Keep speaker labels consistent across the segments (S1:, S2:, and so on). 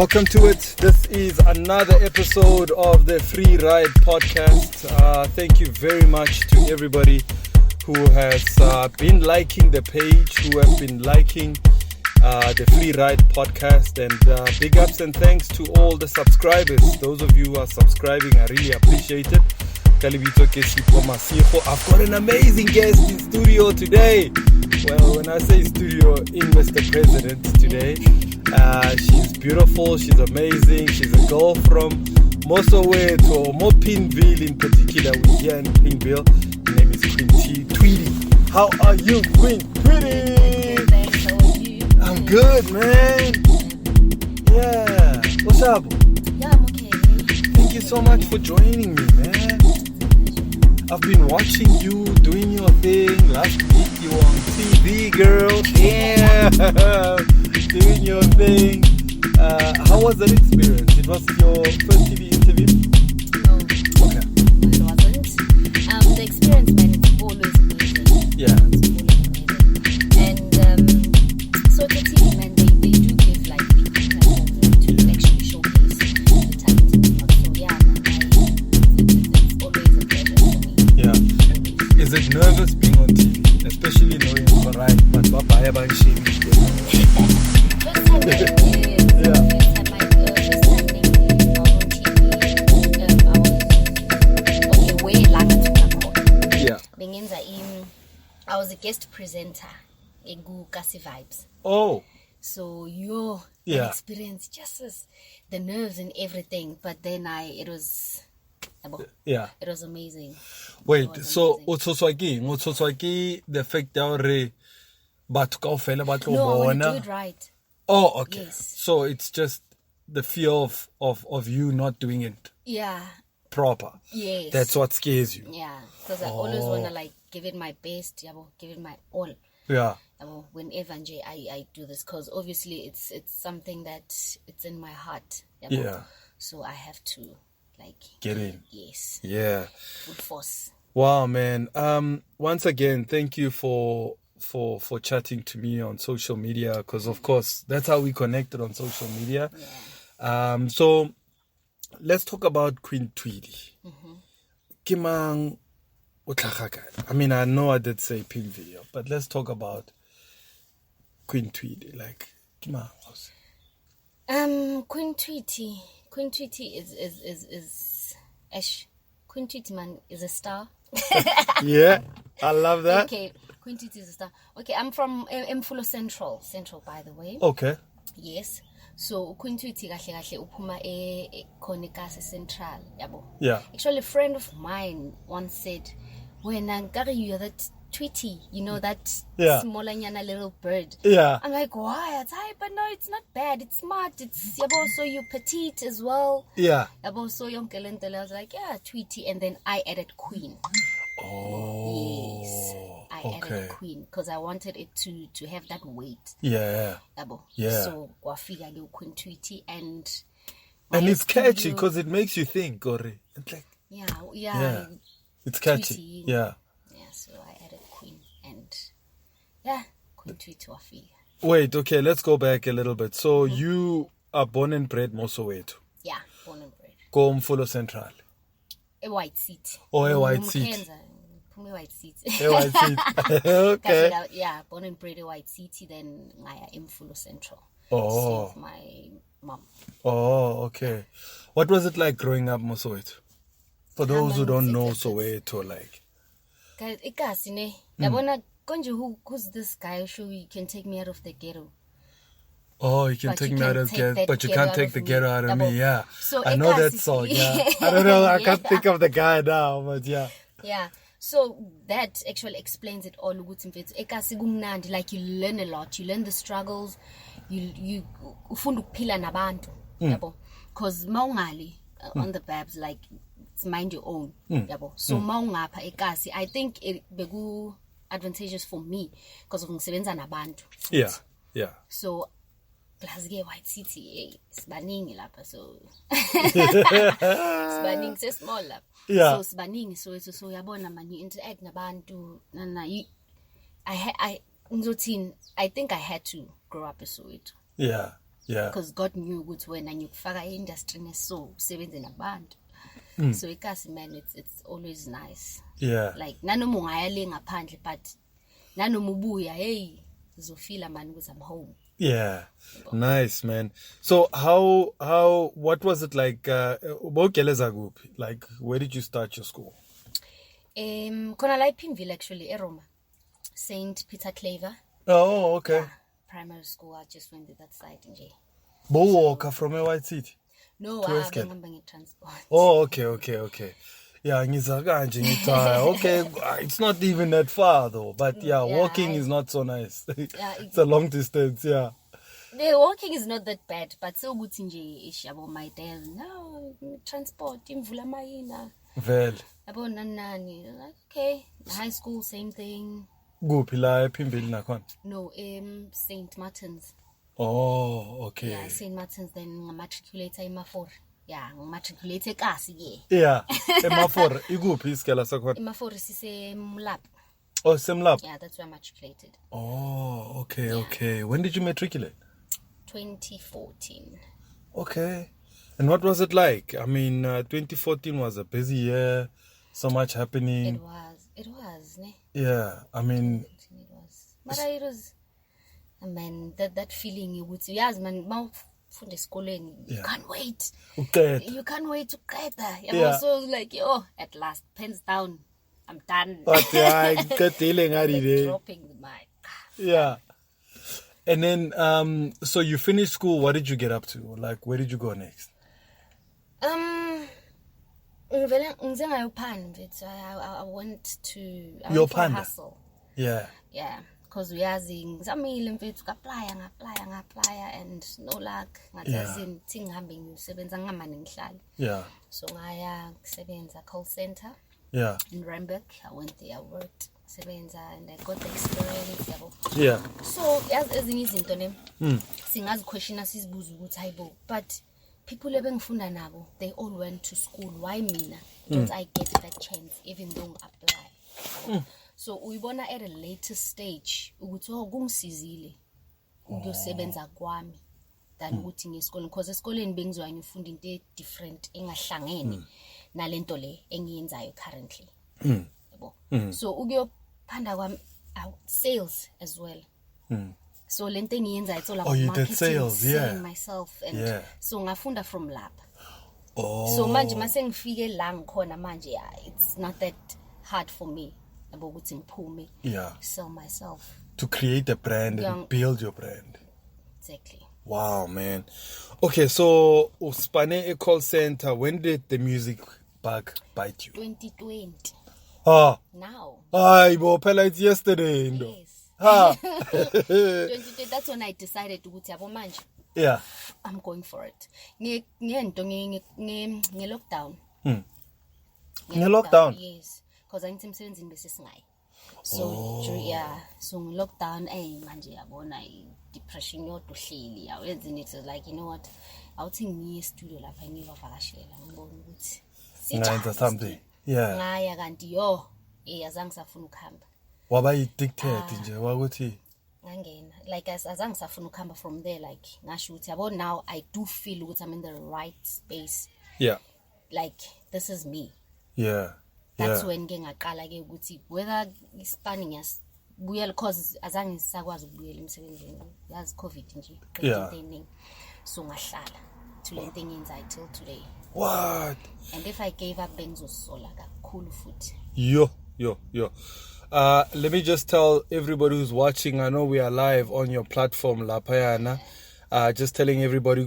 S1: Welcome to it. This is another episode of the FREEride podcast. Thank you very much to everybody who has been liking the page, who have been liking the FREEride podcast, and big ups and thanks to all the subscribers. Those of you who are subscribing, I really appreciate it. I've got an amazing guest in studio today. Well, when I say studio, in Mr. President today. She's beautiful, she's amazing, she's a girl from Mosoweto, or Mopinville in particular. We're here in Pinville. Her name is Queen TWEETY. How are you, Queen TWEETY?
S2: Thanks, how are you?
S1: I'm good, man. Yeah. What's up?
S2: Yeah, I'm okay.
S1: Thank you so much for joining me, man. I've been watching you doing your thing. Last week you were on TV, girl. Yeah. Doing your thing. How was that experience? It was your first TV interview?
S2: No,
S1: Okay.
S2: it wasn't. The experience, man, it's always amazing.
S1: Yeah.
S2: It's always amazing. And so the TV, man, they do give like big platform to actually showcase the talent in the So yeah, man, it's always a pleasure for me.
S1: Yeah. Is it nervous being on TV? Especially knowing FREEride, but Baba Eba Shimi.
S2: First time I did it.
S1: Yeah.
S2: First time I was on TV. I was okay, way longer to
S1: Yeah.
S2: Bengenza I was a guest presenter in Kasi Vibes.
S1: Oh.
S2: So
S1: Yeah.
S2: experience just as the nerves and everything. But then it was
S1: Yeah.
S2: it was amazing.
S1: Wait,
S2: It was
S1: so
S2: amazing.
S1: Utsotswaki the fact that batho kaofela ba tlo
S2: No, I want to
S1: bona.
S2: do it right.
S1: Oh, okay.
S2: Yes.
S1: So it's just the fear of you not doing it
S2: Yeah.
S1: proper.
S2: Yes.
S1: That's what scares you.
S2: Yeah. Because I always want to give it my best. Give it my all.
S1: Yeah.
S2: Whenever I do this, because obviously it's something that it's in my heart.
S1: Yeah.
S2: So I have to
S1: Get in.
S2: Yes.
S1: Yeah.
S2: Full force.
S1: Wow, man. Once again, thank you for chatting to me on social media, because of course that's how we connected on social media.
S2: Yeah.
S1: So let's talk about Queen TWEETY. Kimang utlhagaka. I mean, I know I did say pin video, but let's talk about Queen TWEETY. Like, kimang.
S2: Queen TWEETY is Ash. Queen TWEETY, man, is a star.
S1: Yeah, I love that.
S2: Okay, Queen TWEETY is a star. Okay, I'm from Mfulo Central, by the way.
S1: Okay.
S2: Yes. So Queen TWEETY kahle uphuma Konikase Central, yabo.
S1: Yeah.
S2: Actually, a friend of mine once said, "When Angari, you're that TWEETY, you know that smaller nyana little bird."
S1: Yeah.
S2: I'm like, why? But no, it's not bad. It's smart. It's yabo. So you petite as well.
S1: Yeah.
S2: Yabo. So young Kelentele, I was like, yeah, TWEETY, and then I added Queen.
S1: Oh.
S2: Yes, I added Queen because I wanted it to have that weight.
S1: Yeah.
S2: Yabo.
S1: Yeah.
S2: So wafika le Queen TWEETY and
S1: it's catchy because it makes you think, Ori. It's like
S2: yeah.
S1: It's catchy.
S2: TWEETY.
S1: Yeah.
S2: Yeah. So I added Queen and Queen TWEETY wafika.
S1: Wait, okay, let's go back a little bit. So you are born and bred Mosoweto.
S2: Yeah, born and bred.
S1: Go Mfulo Central.
S2: A white seat.
S1: Oh, a white seat.
S2: A white seat.
S1: A white seat. Okay.
S2: Yeah, born and bred a white city, then I am Mfulo Central.
S1: Oh.
S2: With my mom.
S1: Oh, okay. What was it like growing up Mosoweto? For those who don't know Soweto, like.
S2: Yabona konje who's this guy who can take me out of the ghetto?
S1: Oh, you can take me out of the ghetto, but you can't take the ghetto out of me. Yeah.
S2: So
S1: I know that song. Yeah. I don't know. I can't think of the guy now, but yeah.
S2: Yeah. So that actually explains it all. Like you learn a lot. You learn the struggles. You ufunda ukuphila nabantu. Yabo. Because maungali on the babs, like it's mind your own. Yabo. So maungapha ekasi, I think it begu advantageous for me because ngisebenza nabantu.
S1: Yeah. Yeah.
S2: So plus ke white city sibaningi lapha, so sibaningi small lapha.
S1: Yeah.
S2: So sibaningi so yabona man, you interact nabantu I think I had to grow up in Soweto.
S1: Yeah. Yeah.
S2: Because God knew ukuthi wena ngikufaka industry so usebenze nabantu. So ikasi man, it's always nice.
S1: Yeah.
S2: Like nanoma ungaya le ngaphandle but nanoma ubuya hey uzofila man ukuthi I'm home.
S1: Yeah. Nice, man. So what was it like ubogeleza kuphi? Like where did you start your school?
S2: Khona la ePimville actually eRoma. St. Peter Claver.
S1: Oh, okay.
S2: Primary school, I just went to that side nje.
S1: Walker from a White City?
S2: No, I ngihamba nge-transport.
S1: Oh, okay. Yeah, okay, it's not even that far though, but walking is not so nice. It's a long distance, yeah.
S2: The walking is not that bad, but so good nje ish about my dad. No, transport, imvula mayina.
S1: Vele.
S2: About nani. Like, okay, high school, same thing.
S1: Kuphi la ePhimville nakhona?
S2: No, St. Martin's.
S1: Oh, okay.
S2: Yeah, St. Martin's, then ngamatriculator iMafore. Yeah, ngamatriculator kasi ye.
S1: Yeah, eMafore, ikuphi isikela sakhona?
S2: iMafore sise Mlap.
S1: Oh, Semlap.
S2: Yeah, that's where I matriculated.
S1: Oh, okay. When did you matriculate?
S2: 2014.
S1: Okay. And what was it like? I mean, 2014 was a busy year, so much happening.
S2: It was, ne?
S1: Yeah, I mean...
S2: It was. But it was... Man, that feeling you would see, yes, man, from the school, you can't wait.
S1: Okay.
S2: You can't wait to get there.
S1: Yeah.
S2: So like, at last, pens down, I'm done.
S1: But I get dealing at it.
S2: Dropping the mic.
S1: Yeah. And then, so you finished school, what did you get up to? Like, where did you go next?
S2: I went to hustle.
S1: Yeah.
S2: Yeah. Because we are seeing ngizamile mfethu ngaplaya and no luck ngadazi thing ngihambing ngisebenza ngamane ngihlala.
S1: Yeah.
S2: So ngaya kusebenza call center.
S1: Yeah.
S2: In Rembek, I went there, I worked sebenza and I got the experience yabo.
S1: Yeah.
S2: So ezinye izinto ne singazi questiona sizibuza ukuthi hayibo, but people ebengifunda nabo, they all went to school. Why mina don't I get that chance even though I apply? So uyibona at a later stage ukuthi kungisizile ukuyosebenza kwami than ukuthi ngesikole, because esikoleni bengizoya ngifunda into different engahlangene nalento le engiyenzayo currently. Yabo. So ukuyophanda kwami sales as well. So lento engiyenza it's all about marketing, selling myself and so ngafunda from lab. So manje mase ngifike la ngikhona manje it's not that hard for me. Sell myself.
S1: To create a brand and build your brand.
S2: Exactly.
S1: Wow, man. Okay, so Uspane a call center, when did the music bug bite you?
S2: 2020. Now.
S1: It's yesterday.
S2: Yes. 2020, that's when I decided to go to manje.
S1: Yeah.
S2: I'm going for it. Nge-lockdown.
S1: Nge-lockdown?
S2: Yes. Because I'm emsebenzini bese singayi. So so lockdown manje yabona depression yodwa uhleli yawenza it was like, you know what, awuthi ngiye studio lapha ngivakashela ngibona ukuthi
S1: sithatha something. Yeah.
S2: Ngaya kanti azange safuna ukuhamba.
S1: Waba addicted nje wakuthi
S2: ngangena like azange safuna ukuhamba from there, like ngasho ukuthi yabo now I do feel ukuthi I'm in the right space.
S1: Yeah.
S2: Like this is me.
S1: Yeah.
S2: That's when ngengaqala ke ukuthi whether ispanning as buyela cause azange sakwazi ukubuyela emsebenzini yazi COVID nje qedeni so ngahlala to le thing inside till today.
S1: What?
S2: And if I gave up bengizosola kakhulu futhi.
S1: Yo. Let me just tell everybody who's watching, I know we are live on your platform Lapayana. Just telling everybody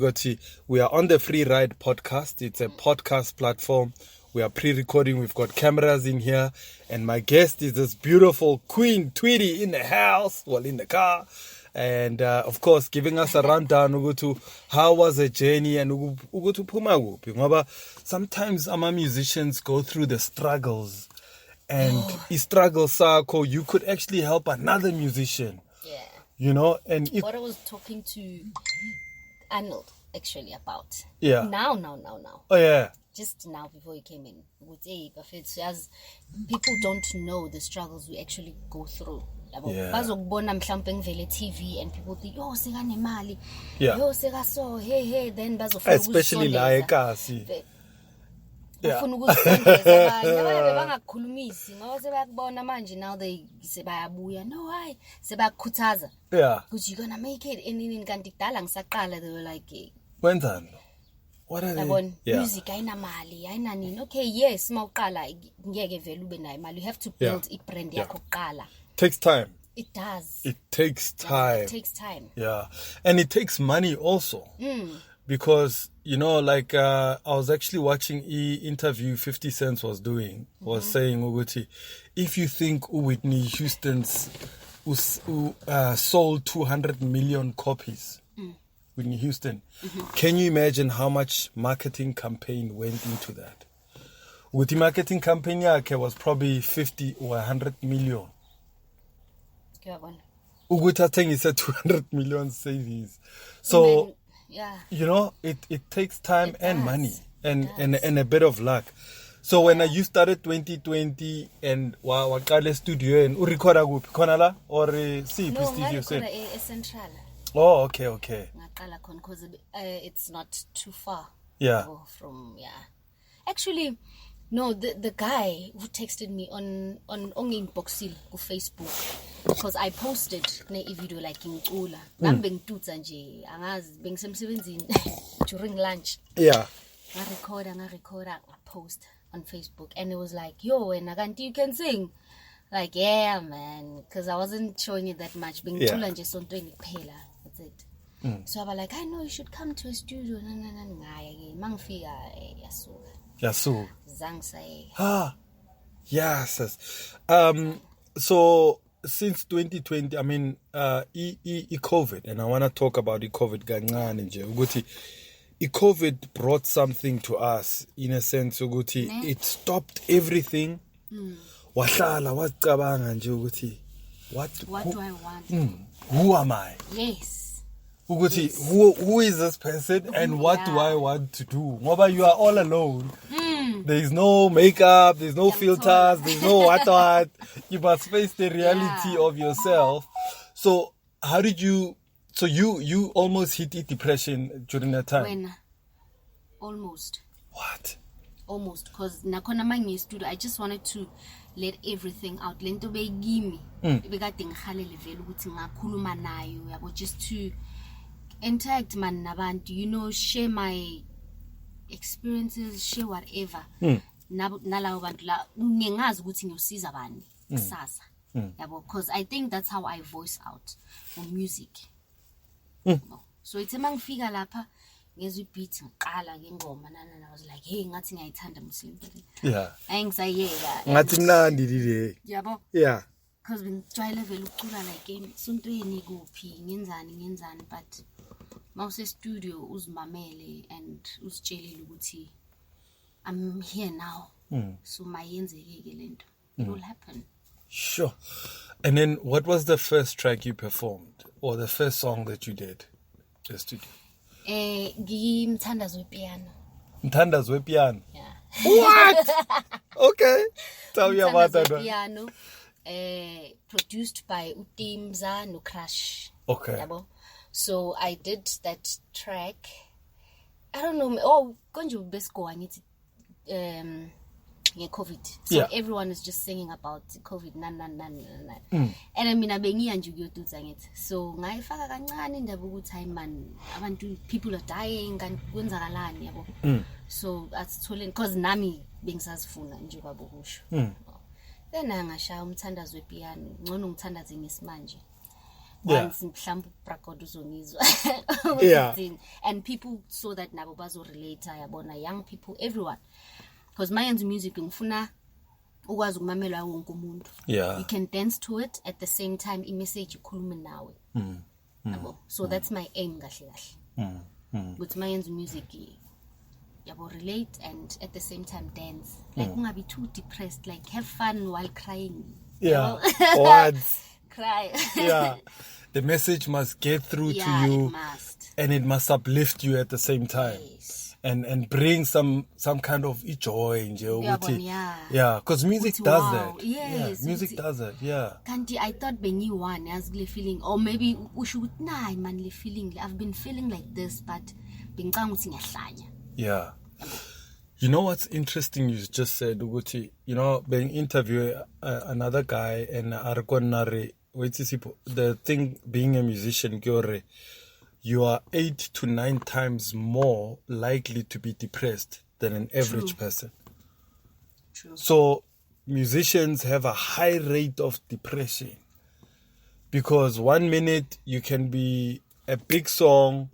S1: we are on the FREEride podcast. It's a podcast platform. We are pre-recording. We've got cameras in here. And my guest is this beautiful Queen Tweety in the house, well, in the car. And, of course, giving us a rundown to how was the journey and to Puma. Sometimes our musicians go through the struggles. And struggles, you could actually help another musician. Yeah. You know? And
S2: what I was talking to Arnold, actually, about.
S1: Yeah.
S2: Now.
S1: Oh, yeah.
S2: Just now before he came in, as people don't know the struggles we actually go through yabo
S1: Yeah.
S2: bazokubona mhlawumbe ngivele TV and people think yo sekanemali
S1: Yeah.
S2: yo sekaso hey then bazofuna
S1: Especially la ekasi.
S2: bafuna ukuzisondeza abanye bangakukhulumisi ngoba sebakubona manje now they sebayabuya no hayi sebakukhuthaza because you're gonna make it in kanti kudala ngisaqala they were like
S1: wenzani what are they
S2: music ayinamali ayinanini okay yes mawuqala ngeke vele ube nayo imali you have to build a brand yakho kuqala
S1: takes time.
S2: It does.
S1: It takes time.
S2: It takes time.
S1: Yeah. And it takes money also. Because, you know, like I was actually watching interview 50 Cent was doing, was saying, Uguti, if you think Whitney Houston's sold 200 million copies, Whitney Houston, can you imagine how much marketing campaign went into that? With the marketing campaign, was probably 50 or 100 million. Uguta thing is a 200 million savings. So, you know, it takes time and money and a bit of luck. So when you started 2020 and wakale studio and urecorda kuphi khona la or siphi studio set?
S2: No, Central.
S1: Oh, okay.
S2: Ngaqala khona because it's not too far.
S1: Yeah.
S2: From Actually, no, the guy who texted me on inboxil ku Facebook because I posted a video like ngicula nami bengitutsa nje angazi bengisemsebenzini during lunch ngarecorda post on Facebook and it was like yo wena kanti you can sing like yeah man because I wasn't showing it that much bengicula nje sontweni kuphela that's it. So I was like I know you should come to a studio ngaya ke mangifika yasuka
S1: zangsaye yes. So since 2020, I mean, COVID, and I want to talk about COVID kancane nje ukuthi COVID brought something to us in a sense ukuthi it stopped everything. Wahlala wacabanga nje ukuthi what
S2: do I want?
S1: Who am I?
S2: Yes.
S1: Ukuthi who is this person and what do I want to do? Ngoba you are all alone. There is no makeup, there's no filters, there's no what. You must face the reality of yourself. So how did you? So you almost hit depression during that time.
S2: When? Almost.
S1: What?
S2: Almost, because nakhona manje studio I just wanted to let everything out. Lento beyimi bekade ngikhalele vele ukuthi ngakhuluma nayo yabo just to interact man nabantu, you know, share my experiences, share whatever. Nalawo bantu la ngingazi ukuthi ngiyosiza bani kusasa. Yabo, because I think that's how I voice out on music. So it's mangifika lapha ngezwe beat ngiqala ngengoma I was like hey ngathi ngiyayithanda Muslim. Ayingisayeka
S1: ngathi mnandi lile.
S2: Yabo. Because ngijwayele vele ukucula like sontweni kuphi ngenzani but mawuse studio uzimamele and usitshelile ukuthi I'm here now. So mayenzeke ke lento. It will happen.
S1: Sure. And then what was the first track you performed or the first song that you did? The studio.
S2: Ngimthandazo wepiano.
S1: Mthandazo wepiano.
S2: Yeah.
S1: What? Okay. Tell me about that one.
S2: Piano. Produced by Utimza no Crash.
S1: Okay.
S2: Yabo. So I did that track. I don't know. Oh, konje besko angithi COVID. So everyone is just singing about COVID. And I mean abengiya nje ukuyotutsa ngithi. So ngayifaka kancane indaba ukuthi hayi man abantu people are dying kanti kwenzakalani yabo. So asithole because nami bengisazifuna nje kwabokusho. Then angashaya umthandazo wepiano. Ngcono ngithandaze ngesimanje. Once mhlawumbe ubragod uzongizwa. And people saw that nabo bazorelate yabona young people everyone. Because my music ngifuna ukwazi ukumamelwa wonke umuntu. You can dance to it at the same time i-message ikhulume nawe. So that's my aim kahle kahle. With my music yabo relate and at the same time dance. Like ungabi too depressed, like have fun while crying.
S1: What?
S2: Cry.
S1: The message must get through to you.
S2: It must.
S1: And it must uplift you at the same time.
S2: Yes.
S1: and bring some kind of joy nje ukuthi
S2: yeah,
S1: because music does that.
S2: Yes,
S1: yeah, music does that. Yeah,
S2: kanti I thought bengiyi-one as le feeling, or maybe usho ukuthi nayi man le feeling, I've been feeling like this but bengicanga ukuthi ngiyahlanya.
S1: Yeah. You know what's interesting? You just said, Uguti, you know, being interviewed another guy and the thing being a musician, you are 8 to 9 times more likely to be depressed than an average person.
S2: True.
S1: So musicians have a high rate of depression because 1 minute you can be a big song,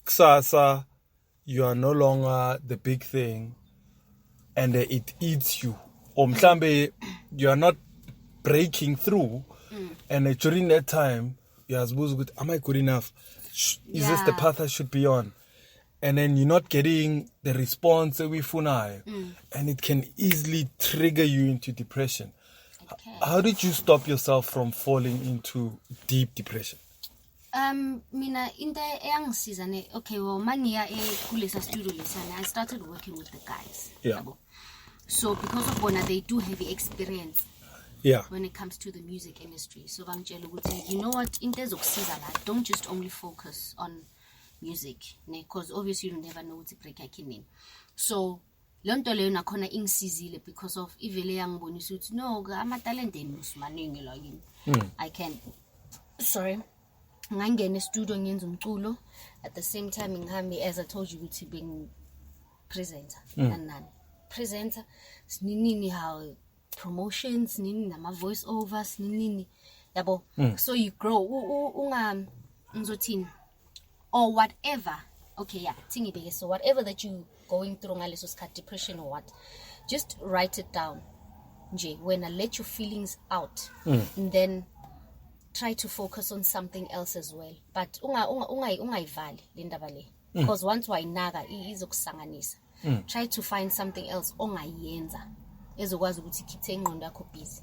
S1: kusasa, you are no longer the big thing. And it eats you. Or mhlambe you are not breaking through. And during that time, you are supposed to go, am I good enough? Is this the path I should be on? And then you're not getting the response that we funai. And it can easily trigger you into depression.
S2: Okay.
S1: How did you stop yourself from falling into deep depression?
S2: Mina into eyangisiza ne, okay, well mangiya kulesa studio lesana, I started working with the guys.
S1: Yeah.
S2: So because of bona, they do have experience.
S1: Yeah.
S2: When it comes to the music industry. So bangitshela ukuthi, you know what, into ezokusiza la, don't just only focus on music, because obviously you never know what break yakini. So lonto leyo nakhona ingisizile because of ivele yangibonisa ukuthi no, ama-talent maningi la yini. I can, sorry, ngangena e-studio ngenza umculo, at the same time ngihambe, as I told you, ukuthi being presenter and presenter sinini how promotions nini nama voice overs nini yabo. So you grow ngizothini or whatever. Okay, yeah, thingibeke. So whatever that you going through ngaleso sikhathi, depression or what, just write it down nje, when I let your feelings out, and then try to focus on something else as well. But ungayivali le ndaba le, because once wayinaka izokusanganisa. Try to find something else ongayenza ezokwazi ukuthi keep ingqondo yakho busy.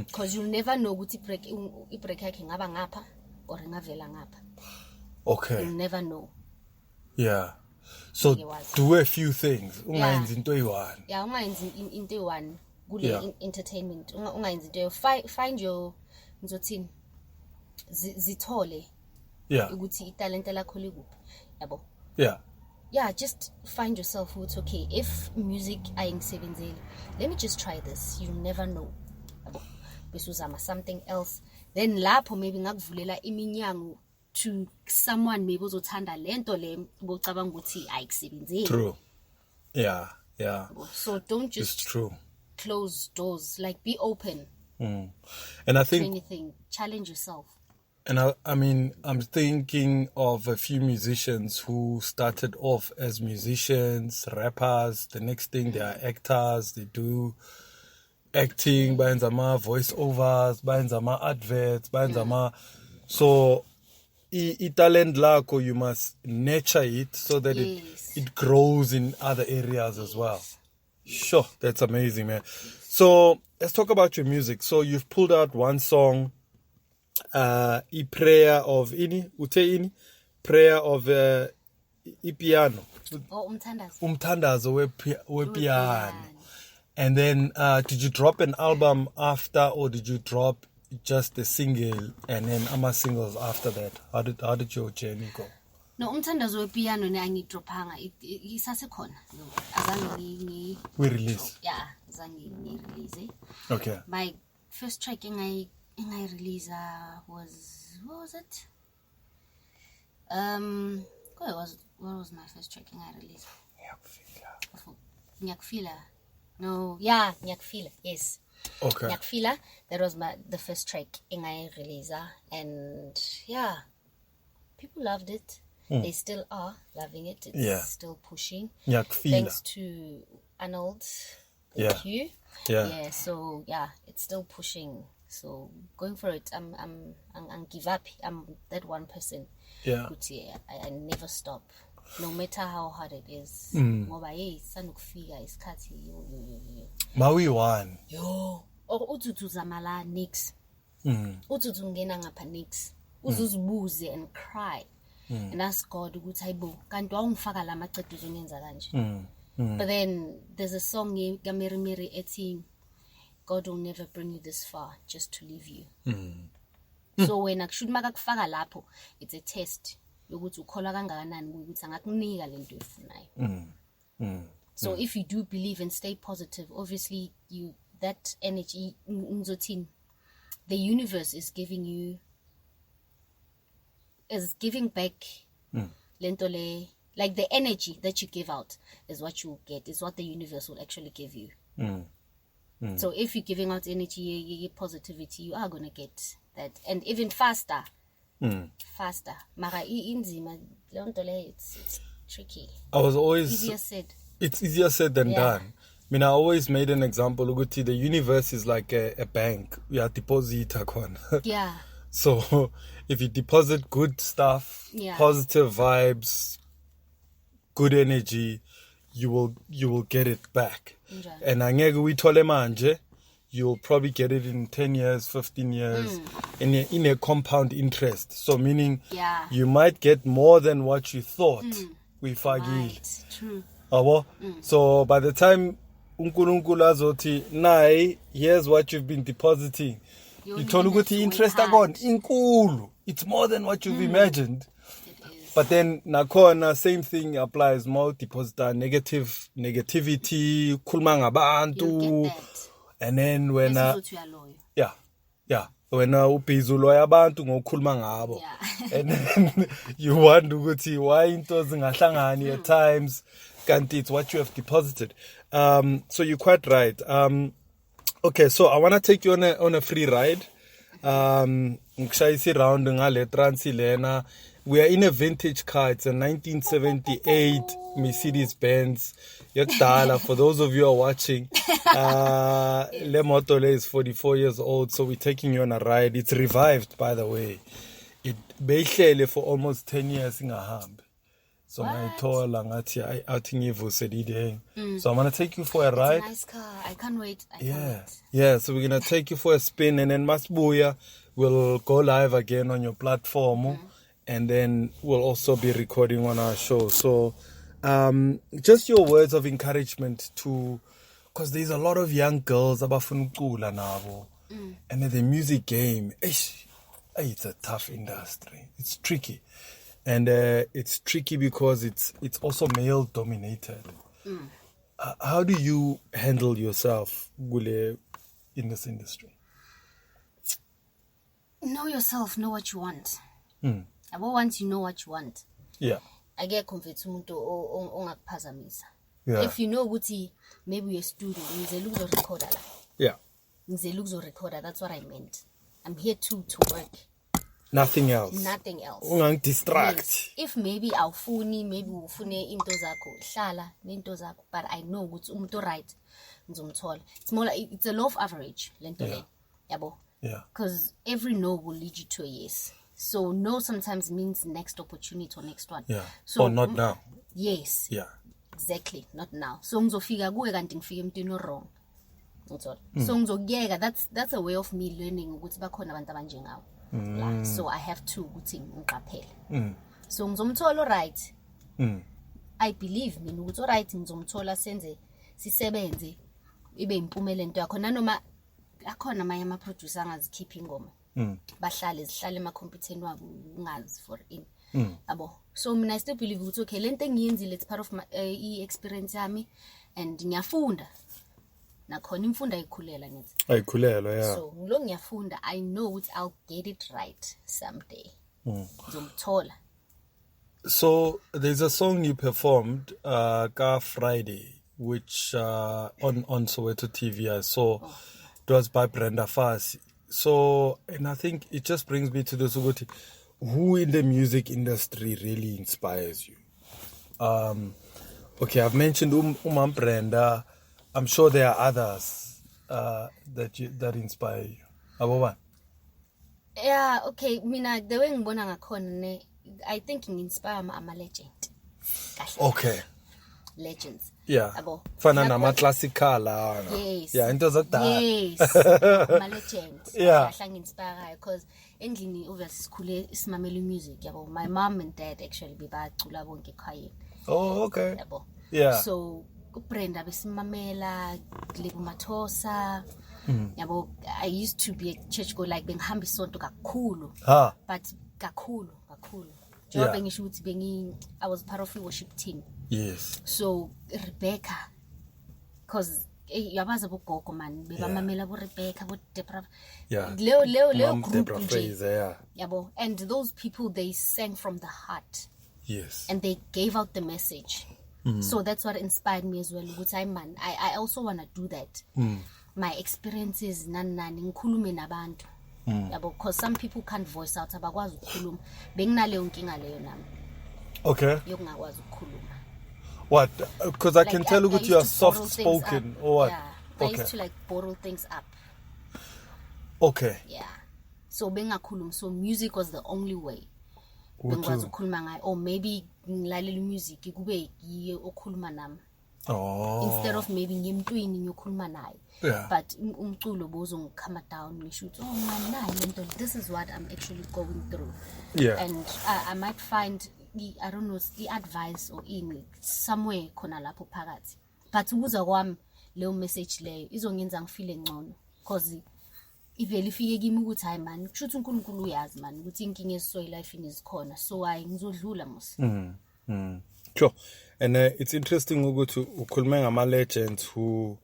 S2: Because you'll never know ukuthi break yakhe ngaba ngapha or ngavela ngapha.
S1: Okay.
S2: You'll never know.
S1: Yeah. So do a few things. Ungayenzi into eyi-one.
S2: Yeah, ungayenzi into eyi-one kule entertainment. Ungayenzi into find your ngizothini zithole.
S1: Yeah.
S2: Ukuthi italente lakho likuphi. Yabo.
S1: Yeah.
S2: Yeah, just find yourself who's okay. If music ayingisebenzeli, let me just try this. You'll never know. Besuzama something else. Then lapho maybe ngakuvulela iminyango to someone maybe ozothanda lento le bocabanga ukuthi ayisebenzeli.
S1: True. Yeah, yeah.
S2: So don't just close doors. Like be open.
S1: And I think
S2: to anything. Challenge yourself.
S1: And I mean, I'm thinking of a few musicians who started off as musicians, rappers. The next thing, they are actors. They do acting, bayenzama voiceovers, bayenzama adverts, bayenzama. So, talent lako, you must nurture it so that it grows in other areas as well. Sure, that's amazing, man. So, let's talk about your music. So, you've pulled out one song. Prayer of prayer of piano. Umthandazo we piano. And then did you drop an album after, or did you drop just a single and then ama singles after that? How did your journey go?
S2: No, umthandazo we piano ne angidrophanga isasekhona. Azange
S1: we release.
S2: Yeah, azange release.
S1: Okay.
S2: My first track I release was, what was it? What was my first track I released? Nyakfila. No, yeah, Nyakfila. Yes.
S1: Okay.
S2: Nyakfila. That was the first track I released, and yeah, people loved it. They still are loving it. It's still pushing.
S1: Nyakfila.
S2: Thanks to Arnold. Thank you.
S1: Yeah.
S2: So yeah, it's still pushing. So going for it, I'm give up. I'm that one person.
S1: Yeah.
S2: I never stop, no matter how hard it is. Ngoba sanukufika isikhathi yo.
S1: Mawi one.
S2: Yo. Or ututu zamala nix. Ututu ngena ngapha nix. Uzuzibuze and cry. and ask God ukuthi hayibo kanti wawungifaka la macebo uzongenza kanje. But then there's a song Mary Mary ethi God will never bring you this far just to leave you. So when akushuthi makakufaka lapho it's a test yokuthi ukholwa kangakanani ukuthi angakunika lento oyifunayo. So if you do believe and stay positive, obviously that energy the universe is giving back lento le, like the energy that you give out is what you will get, is what the universe will actually give you. So if you're giving out energy, positivity, you are going to get that, and even faster. Mara inzima lento le, it's tricky. Easier said.
S1: It's easier said than done. I mean, I always made an example. Uguti, the universe is like a bank. We are deposit account.
S2: Yeah.
S1: So if you deposit good stuff, positive vibes, good energy, you will get it back. And angeke uyithole manje, you'll probably get it in 10 years, 15 years, in a compound interest. So meaning you might get more than what you thought.
S2: Right. True.
S1: So by the time uNkulunkulu azothi nayi, here's what you've been depositing, ithola ukuthi interest akona inkulu, it's more than what you've imagined. But then nakhona same thing applies, more depositor negativity, khuluma ngabantu, and then when wena ubhizi uloya abantu ngokukhuluma ngabo, and then you wonder ukuthi why into zingahlangani at times, kanti it's what you have deposited. So you're quite right. Okay, so I want to take you on a free ride. Ngishayisa round ngale transi lena. We are in a vintage car. It's a 1978 Mercedes Benz. Yakdala, for those of you who are watching, Le Motole is 44 years old, so we're taking you on a ride. It's revived, by the way. It behlele for almost 10 years in a hump. So my tour langathi So I'm gonna take you for a ride.
S2: It's a nice car. I can't wait.
S1: Yeah. So we're gonna take you for a spin, and then Masbuya will go live again on your platform, and then we'll also be recording on our show. So just your words of encouragement to, because there's a lot of young girls abafuna ukucula nabo, and the music game, it's a tough industry. It's tricky. And it's tricky because it's also male dominated. How do you handle yourself, Gule, in this industry?
S2: Know yourself, know what you want. Once you know what you want, I get convinced ongakphazamisa. If you know ukuthi maybe you're a student, ngize recorder. Ngize recorder, that's what I meant. I'm here to work.
S1: Nothing else.
S2: Distract. Yes. If maybe ufune into zakho, hlala nento zakho, but I know ukuthi umuntu right ngizomthola. It's more like it's a law of average lento le. Yabo. Because every no will lead you to a yes. So no sometimes means next opportunity or next one. So
S1: not now.
S2: Yes. Exactly, not now. So ngizofika kuwe kanti ngifike emntwini wrong. So ngizokuyeka, that's a way of me learning ukuthi bakhona abantu abanjengawo. So I have to ukuthi ngiqaphele. So ngizomthola right. I believe mina ukuthi right ngizomthola senze sisebenze ibe impumela into yakho, nanoma akhona manje ama producer angazikhipha ingoma. Bahlale zihlale ema computeni wabo ungazi for in. Yabo. So mina I still believe ukuthi okay lento engiyenzile it's part of my experience yami, and ngiyafunda. Nakhona imfundo ayikhulela ngithi.
S1: Ayikhulela,
S2: So ngilo ngiyafunda, I know ukuthi I'll get it right someday. Ngizomthola.
S1: So there's a song you performed, Ka Friday, which on Soweto TV I saw. It was by Brenda Fassie. So, and I think it just brings me to this, who in the music industry really inspires you? Okay, I've mentioned Brenda. I'm sure there are others that inspire you. Abo?
S2: Yeah, okay. Mina the way ngibona ngakhona I think inspire ama legend.
S1: Okay.
S2: legends.
S1: Yeah.
S2: Yabo.
S1: Fana nama-classical.
S2: Yes.
S1: Yeah, into zakudala.
S2: Yes. Ma-legends.
S1: Yeah.
S2: Inspire because endlini obviously sikhule isimamela music. Yabo. My mom and dad actually bebacula bonke ekhayeni.
S1: Oh, okay.
S2: Yabo.
S1: Yeah.
S2: So uBrenda besimamela Lebo Mathosa. Yabo, I used to be a church go like bengihamba isonto kakhulu. But kakhulu.
S1: Yeah.
S2: I was part of the worship team.
S1: Yes.
S2: So Rebecca, because yabaza bogogo man, bebamamela bo Rebecca, bo Deborah.
S1: Yeah.
S2: Leo group
S1: Deborah Fraser, yeah.
S2: Yabo, and those people, they sang from the heart.
S1: Yes.
S2: And they gave out the message. So that's what inspired me as well. I also want to do that. My experiences ngikhulume nabantu. Because some people can't voice out abakwazi ukukhuluma. Benginaleyo nkinga leyo nami.
S1: Okay.
S2: Yokungakwazi ukukhuluma.
S1: What? Because I can tell you are soft spoken or what?
S2: Yeah. I used to like bottle things up.
S1: Okay.
S2: Yeah. So bengakhuluma. So music was the only way. Bengikwazi ukukhuluma ngayo, or maybe ngilalela music kube yiyo okhuluma nami. Instead of maybe ngimntwini ngiyokhuluma naye.
S1: Yeah.
S2: But umculo bozongikama down ngisho ukuthi oh man nayi lento, this is what I'm actually going through.
S1: Yeah.
S2: And I might find I don't know the advice or in somewhere khona lapho phakathi. But ukuzwa kwami leyo message leyo izongenza ngifile ngcono because ivele ifike kimi ukuthi hayi man kushuthi uNkulunkulu uyazi man ukuthi inkinga esisoyi life izikhona, so hayi ngizodlula mos.
S1: Sure. And it's interesting ukuthi ukhulume ngama-legends who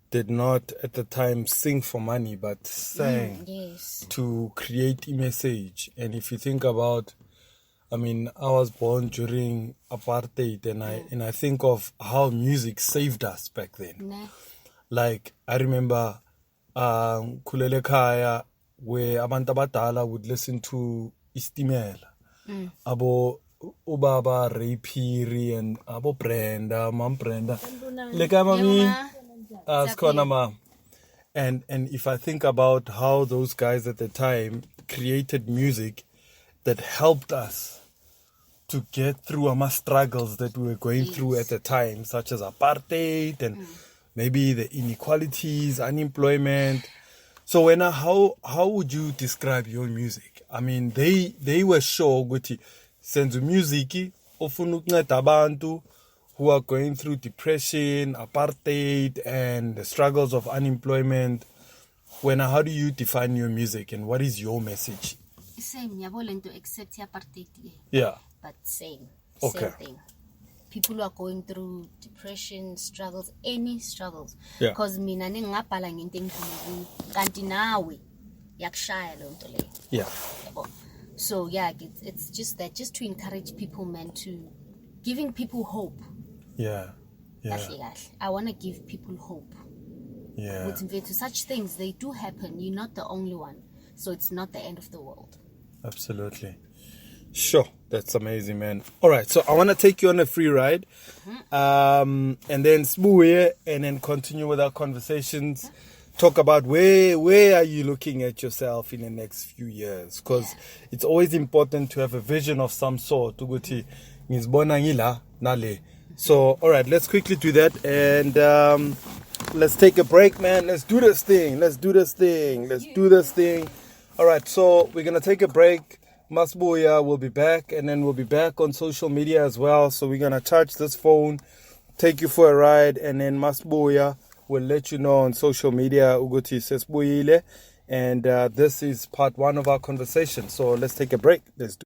S1: did not at the time sing for money but sang to create a message. And if you think about, I mean, I was born during apartheid and I think of how music saved us back then. Like I remember kulele khaya where abantu abadala would listen to Istimela. Abo ubaba Ray Phiri and abo Brenda, Mom Brenda. Leka mami. Sikhona ma. And if I think about how those guys at the time created music that helped us to get through our struggles that we were going through at the time, such as apartheid and maybe the inequalities, unemployment. So how would you describe your music? I mean, they were sure ukuthi senza music ofuna ukunceda abantu who are going through depression, apartheid, and the struggles of unemployment. How do you define your music and what is your message?
S2: Same, yabo lento except apartheid.
S1: Yeah.
S2: But same.
S1: Okay.
S2: Same thing. People who are going through depression, struggles, any struggles.
S1: Yeah.
S2: Because mina ngingabhala ngento engizini kanti nawe yakushaya lo nto leyo.
S1: Yeah.
S2: So yeah, it's just that, just to encourage people, man, to giving people hope.
S1: Yeah. Yeah.
S2: I want to give people hope.
S1: Yeah.
S2: To such things, they do happen. You're not the only one. So it's not the end of the world.
S1: Absolutely. Sure. That's amazing, man. All right. So I want to take you on a free ride. And then smooth and then continue with our conversations. Talk about where are you looking at yourself in the next few years? Because it's always important to have a vision of some sort. So, all right, let's quickly do that. And let's take a break, man. Let's do this thing. All right, so we're going to take a break. Masbuya will be back, and then we'll be back on social media as well. So we're going to charge this phone, take you for a ride, and then Masbuya will let you know on social media, Uguti Sesbuile. And this is part one of our conversation. So let's take a break. Let's do